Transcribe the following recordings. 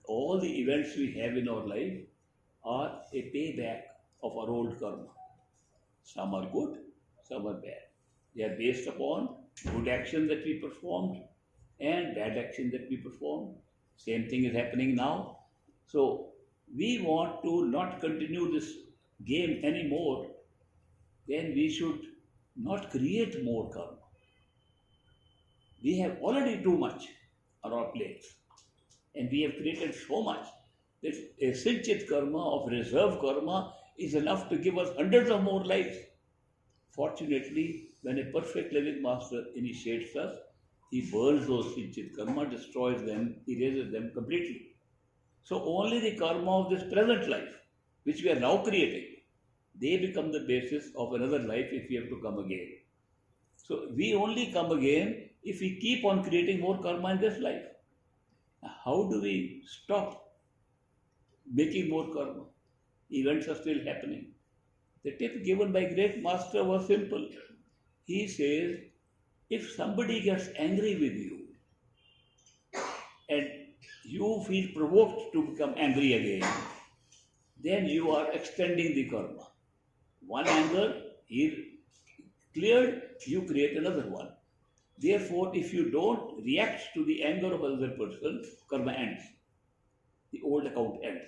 All the events we have in our life are a payback of our old karma. Some are good, some are bad. They are based upon good action that we performed and bad action that we performed. Same thing is happening now. So we want to not continue this game anymore, then we should not create more karma. We have already too much on our plates, and we have created so much that a Sinchit karma of reserve karma is enough to give us hundreds of more lives. Fortunately, when a perfect living master initiates us, he burns those Sinchit karma, destroys them, erases them completely. So only the karma of this present life, which we are now creating, they become the basis of another life if we have to come again. So we only come again if we keep on creating more karma in this life. How do we stop making more karma? Events are still happening. The tip given by great master was simple. He says, if somebody gets angry with you and you feel provoked to become angry again, then you are extending the karma. One anger he cleared, you create another one. Therefore, if you don't react to the anger of another person, karma ends. The old account ends.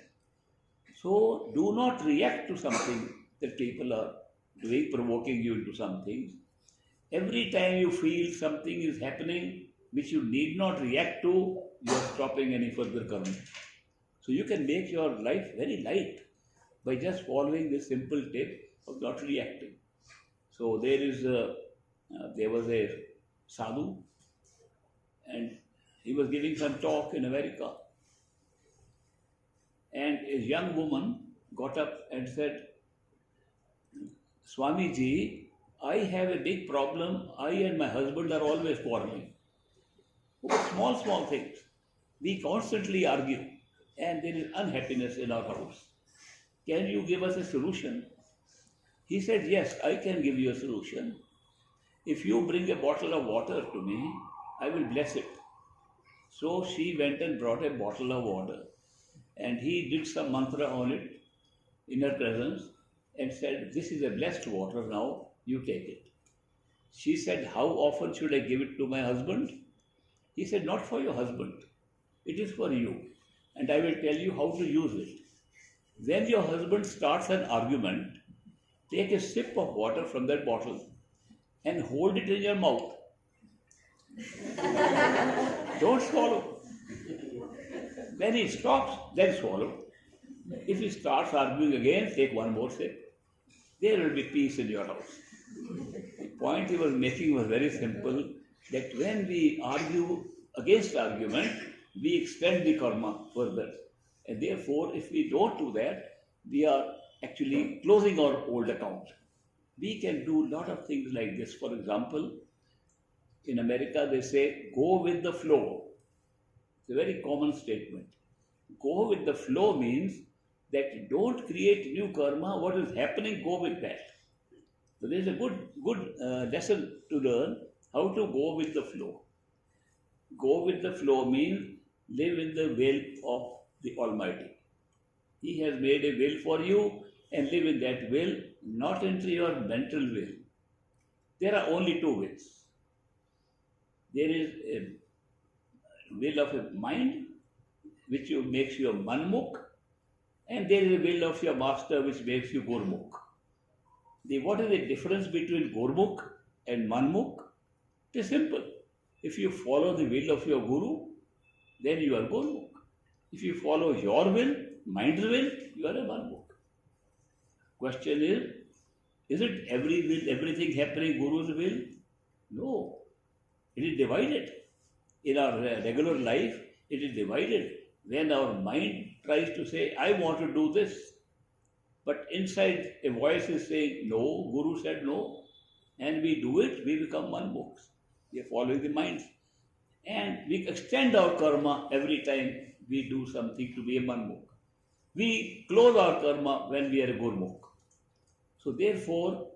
So do not react to something that people are doing, provoking you into something. Every time you feel something is happening which you need not react to, you are stopping any further karma. So you can make your life very light by just following this simple tip of not reacting. So there was a sadhu, and he was giving some talk in America, and a young woman got up and said, Swamiji, I have a big problem. I and my husband are always quarreling over small, small things. We constantly argue, and there is unhappiness in our house. Can you give us a solution? He said, yes, I can give you a solution. If you bring a bottle of water to me, I will bless it. So she went and brought a bottle of water, and he did some mantra on it in her presence and said, this is a blessed water, now you take it. She said, how often should I give it to my husband? He said, not for your husband, it is for you, and I will tell you how to use it. When your husband starts an argument, take a sip of water from that bottle and hold it in your mouth. Don't swallow. When he stops, then swallow. If he starts arguing again, take one more sip. There will be peace in your house. The point he was making was very simple, that when we argue against argument, we extend the karma further. And therefore, if we don't do that, we are actually closing our old account. We can do a lot of things like this. For example, in America, they say, go with the flow. It's a very common statement. Go with the flow means that don't create new karma. What is happening, go with that. So there is a good lesson to learn how to go with the flow. Go with the flow means live in the will of the Almighty. He has made a will for you, and live in that will, not into your mental will. There are only two wills. There is a will of a mind, which makes you a manmukh, and there is a will of your master, which makes you gurmukh. What is the difference between gurmukh and manmukh? It is simple. If you follow the will of your guru, then you are gurmukh. If you follow your will, mind's will, you are a manmukh. Question is it every will, everything happening Guru's will? No. It is divided. In our regular life, it is divided. When our mind tries to say, I want to do this, but inside a voice is saying, no, Guru said no, and we do it, we become manmukhs. We are following the mind. And we extend our karma every time we do something to be a manmukh. We close our karma when we are a gurmukh. So therefore,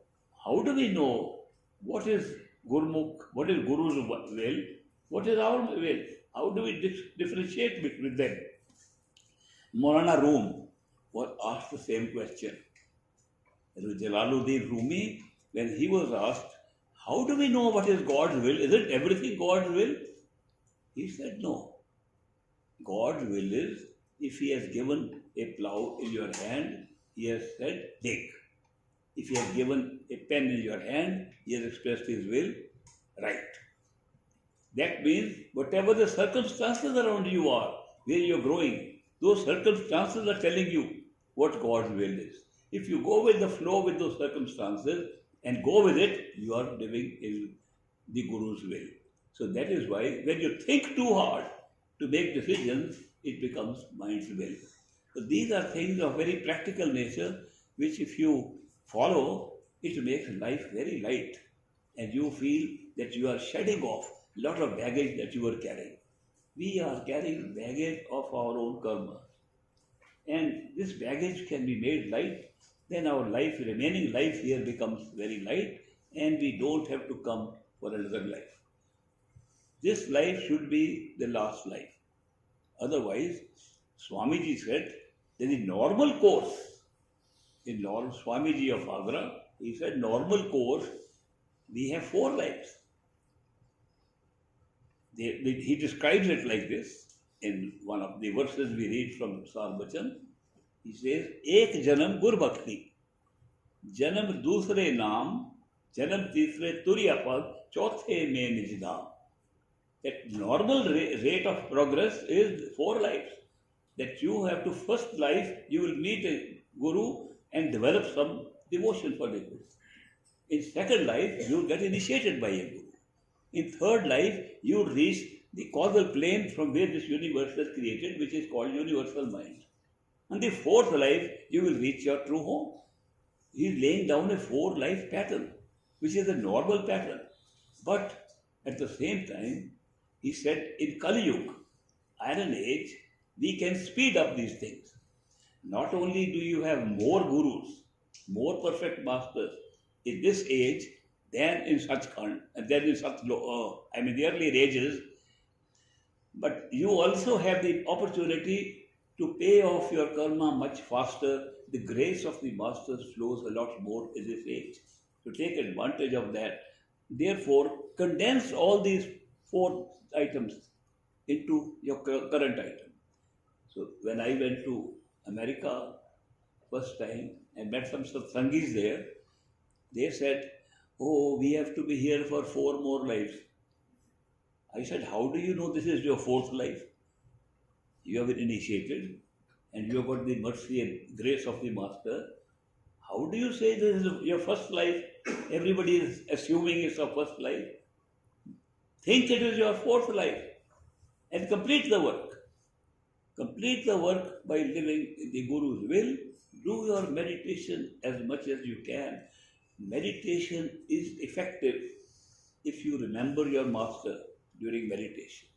how do we know what is gurmukh, what is Guru's will, what is our will? How do we differentiate between them? Maulana Room was asked the same question. Jalaluddin Rumi, when he was asked, how do we know what is God's will? Isn't everything God's will? He said, no. God's will is, if He has given a plough in your hand, He has said, dig. If He has given a pen in your hand, He has expressed His will, write. That means whatever the circumstances around you are, where you're growing, those circumstances are telling you what God's will is. If you go with the flow with those circumstances and go with it, you are living in the Guru's will. So that is why when you think too hard to make decisions, it becomes mind's will. So these are things of very practical nature, which if you follow, it makes life very light. And you feel that you are shedding off a lot of baggage that you are carrying. We are carrying baggage of our own karma. And this baggage can be made light, then our life, remaining life here becomes very light, and we don't have to come for another life. This life should be the last life. Otherwise, Swamiji said, there is normal course. In Swamiji of Agra, he said, normal course, we have 4 lives. He describes it like this in one of the verses we read from Sarbachan. He says, एक जन्म गुरबख्ती, जन्म दूसरे नाम, जन्म तीसरे तुरिया पद, चौथे में निजधाम. That normal rate of progress is 4 lives. That you have to first life, you will meet a guru and develop some devotion for the guru. In second life, you will get initiated by a guru. In third life, you will reach the causal plane from where this universe was created, which is called universal mind. And the fourth life, you will reach your true home. He is laying down a 4 life pattern, which is a normal pattern. But at the same time, he said, in Kali Yuga, Iron Age, we can speed up these things. Not only do you have more gurus, more perfect masters in this age than in Sachkhand, and than in the earlier ages, but you also have the opportunity to pay off your karma much faster. The grace of the masters flows a lot more in this age. To take advantage of that, therefore, condense all these 4 items into your current item. So when I went to America first time and met some satsangis there, they said, oh, we have to be here for 4 more lives. I said, how do you know this is your 4th life? You have been initiated and you have got the mercy and grace of the Master. How do you say this is your first life? Everybody is assuming it's your first life. Think it is your 4th life and complete the work. Complete the work by living in the Guru's will. Do your meditation as much as you can. Meditation is effective if you remember your Master during meditation.